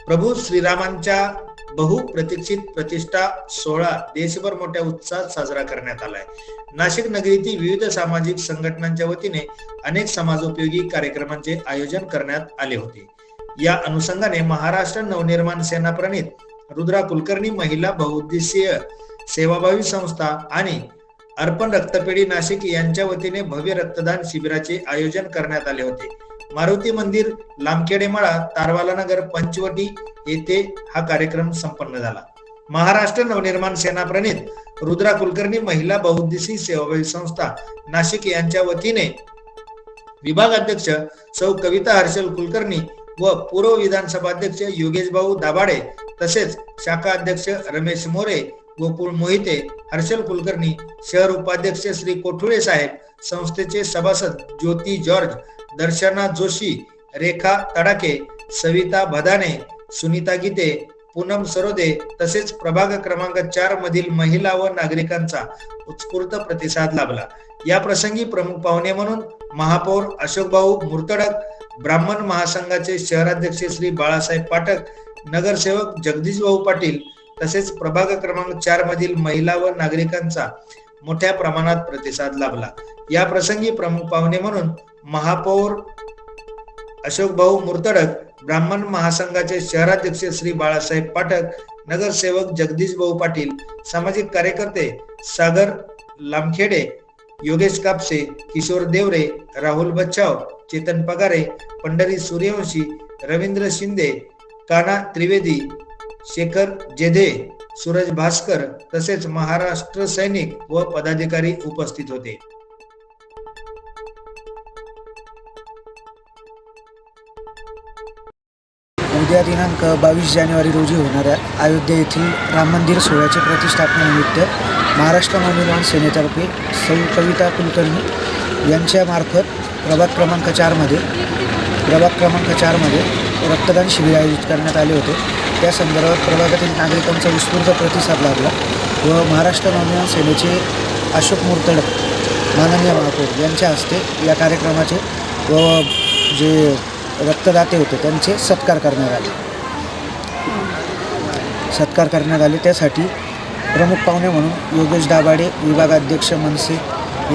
प्रभू श्रीरामांच्या बहुप्रतीक्षित प्रतिष्ठा सोहळा देशभर मोठ्या उत्साहात साजरा करण्यात आलाय। नाशिक नगरीतील विविध सामाजिक संघटनांच्या वतीने अनेक समाजोपयोगी कार्यक्रमांचे आयोजन करण्यात आले होते। या अनुषंगाने महाराष्ट्र नवनिर्माण सेना प्रणीत रुद्रा कुलकर्णी महिला बहुउद्देशीय सेवाभावी संस्था आणि अर्पण रक्तपेढी नाशिक यांच्या वतीने भव्य रक्तदान शिबिराचे आयोजन करण्यात आले होते। मारुती मंदिर, लामखेडेमाळा, तारवाला नगर, पंचवटी येथे हा कार्यक्रम संपन्न झाला। महाराष्ट्र नवनिर्माण सेना प्रणीत रुद्रा कुलकर्णी महिला बहुउद्देशीय सेवाभावी संस्था नाशिक यांच्या वतीने विभाग अध्यक्ष सौ कविता हर्षल कुलकर्णी व पूर्व विधानसभा अध्यक्ष योगेश भाऊ दाभाडे तसेच शाखा अध्यक्ष रमेश मोरे, गोकुळ मोहिते, हर्षल कुलकर्णी, शहर उपाध्यक्ष श्री कोठुळे साहेब, संस्थेचे सभासद ज्योती जॉर्ज, दर्शना जोशी, रेखा तडाके, सविता भदाने, सुनीता गीते, पूनम सरोदे तसेच प्रभाग क्रमांक 4 मधील महिला व नागरिकांचा उत्स्फूर्त प्रतिसाद लाभला। या प्रसंगी प्रमुख पाहुणे म्हणून महापौर अशोक भाऊ मुर्तडक, ब्राह्मण महासंघाचे शहराध्यक्ष श्री बाळासाहेब पाठक, नगरसेवक जगदीश भाऊ पाटील तसेच प्रभाग क्रमांक 4 मधील महिला व नागरिकांचा मोठ्या प्रमाणात प्रतिसाद लाभला। या प्रसंगी प्रमुख पाहुणे म्हणून महापौर अशोक भाऊ मुर्तडक, ब्राह्मण महासंघाचे शहराध्यक्ष श्री बाळासाहेब पाठक, नगरसेवक जगदीश भाऊ पाटील, सामाजिक कार्यकर्ते सागर लामखेडे, योगेश कापसे, किशोर देवरे, राहुल बच्चाव, चेतन पगारे, पंढरी सूर्यवंशी, रवींद्र शिंदे, काना त्रिवेदी, शेखर जेधे, सूरज भास्कर तसेच महाराष्ट्र सैनिक व पदाधिकारी उपस्थित होते। उद्या दिनांक 22 जानेवारी रोजी होणाऱ्या अयोध्या येथील राम मंदिर सोहळ्याच्या प्रतिष्ठापनेनिमित्त महाराष्ट्र नवनिर्माण सेनेतर्फे सौ कविता कुलकर्णी यांच्यामार्फत प्रभाग क्रमांक 4 मध्ये रक्तदान शिबिर आयोजित करण्यात आले होते। त्या संदर्भात प्रभागातील नागरिकांचा उत्स्फूर्त प्रतिसाद लाभला व महाराष्ट्र नवनिर्माण सेनेचे अशोक मुर्तडक माननीय महापौर यांच्या हस्ते या कार्यक्रमाचे व जे रक्तदाते होते त्यांचे सत्कार करण्यात आले। त्यासाठी प्रमुख पाहुणे म्हणून योगेश दाभाडे, विभागाध्यक्ष मनसे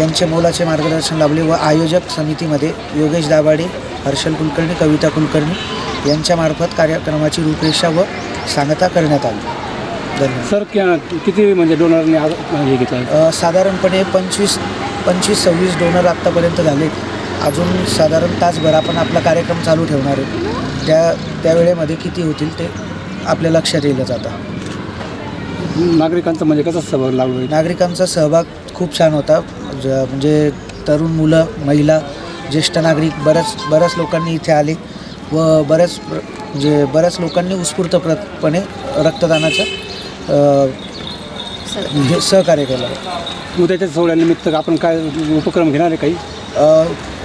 यांचे मोलाचे मार्गदर्शन लाभले व आयोजक समितीमध्ये योगेश दाभाडे, हर्षल कुलकर्णी, कविता कुलकर्णी यांच्यामार्फत कार्यक्रमाची रूपरेषा व सांगता करण्यात आली। धन्यवाद सर। किती म्हणजे डोनरने हे घेतलं? साधारणपणे 25-26 डोनर आत्तापर्यंत झाले। अजून साधारण तासभर आपण आपला कार्यक्रम चालू ठेवणार आहे। त्या वेळेमध्ये किती होतील ते आपल्या लक्षात येईलच। आता नागरिकांचा म्हणजे कसा सहभाग लागला? नागरिकांचा सहभाग खूप छान होता। म्हणजे तरुण मुलं, महिला, ज्येष्ठ नागरिक बऱ्याच लोकांनी इथे आले व बऱ्याच लोकांनी उत्स्फूर्तपणे रक्तदानाचं सहकार्य केलं। उद्याच्या सोहळ्यानिमित्त आपण काय उपक्रम घेणार आहे? काही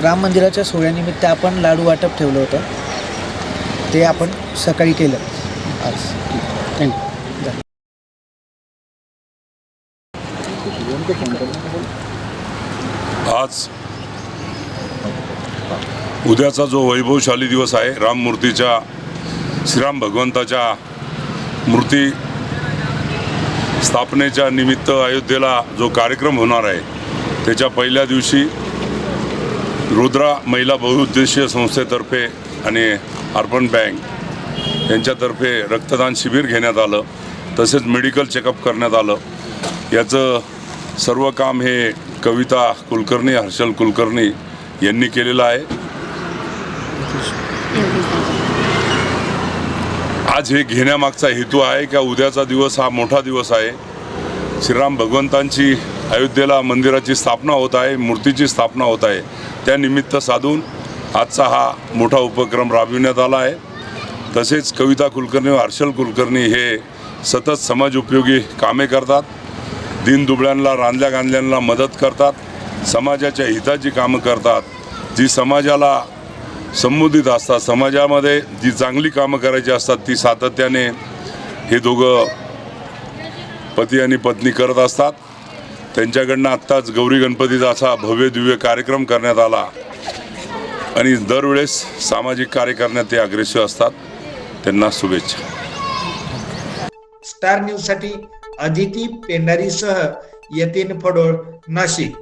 राम मंदिराच्या सोहळ्यानिमित्त आपण लाडू वाटप ठेवलं होतं, ते आपण सकाळी केलं आज। थँक्यू। आज उद्याचा जो वैभवशाली दिवस आहे, राममूर्तीच्या, श्रीराम भगवंताच्या मूर्ती स्थापनेच्या निमित्त अयोध्येला जो कार्यक्रम होणार आहे, त्याच्या पहिल्या दिवशी रुद्रा महिला बहुउद्देशीय संस्थेतर्फे आणि अर्बन बँक यांच्यातर्फे रक्तदान शिबिर घेण्यात आलं, तसेच मेडिकल चेकअप करण्यात आलं। याचं सर्व काम हे कविता कुलकर्णी, हर्षल कुलकर्णी यांनी केलेलं आहे। आज हे घेण्यामागचा हेतू आहे का उद्याचा दिवस हा मोठा दिवस आहे। श्रीराम भगवंतांची अयोध्येला मंदिराची स्थापना होत आहे, मूर्तीची स्थापना होत आहे। त्यानिमित्त साधून आजचा हा मोठा उपक्रम राबविण्यात आला आहे। तसेच कविता कुलकर्णी व हर्षल कुलकर्णी हे सतत समाज उपयोगी कामे करतात, दीनदुबळ्यांना, रांधल्या गांधल्यांना मदत करतात, समाजाच्या हिताची कामं करतात, जी समाजाला संबोधित असतात, समाजामध्ये जी चांगली कामं करायची असतात ती सातत्याने हे दोघं पती आणि पत्नी करत असतात। त्यांच्याकडनं आत्ताच गौरी गणपतीचा असा भव्य दिव्य कार्यक्रम करण्यात आला आणि दरवेळेस सामाजिक कार्य करण्यात ते अग्रेसर असतात। त्यांना शुभेच्छा. स्टार न्यूज साठी अदिती पेंढारीसह यतीन फडोळ, नाशिक.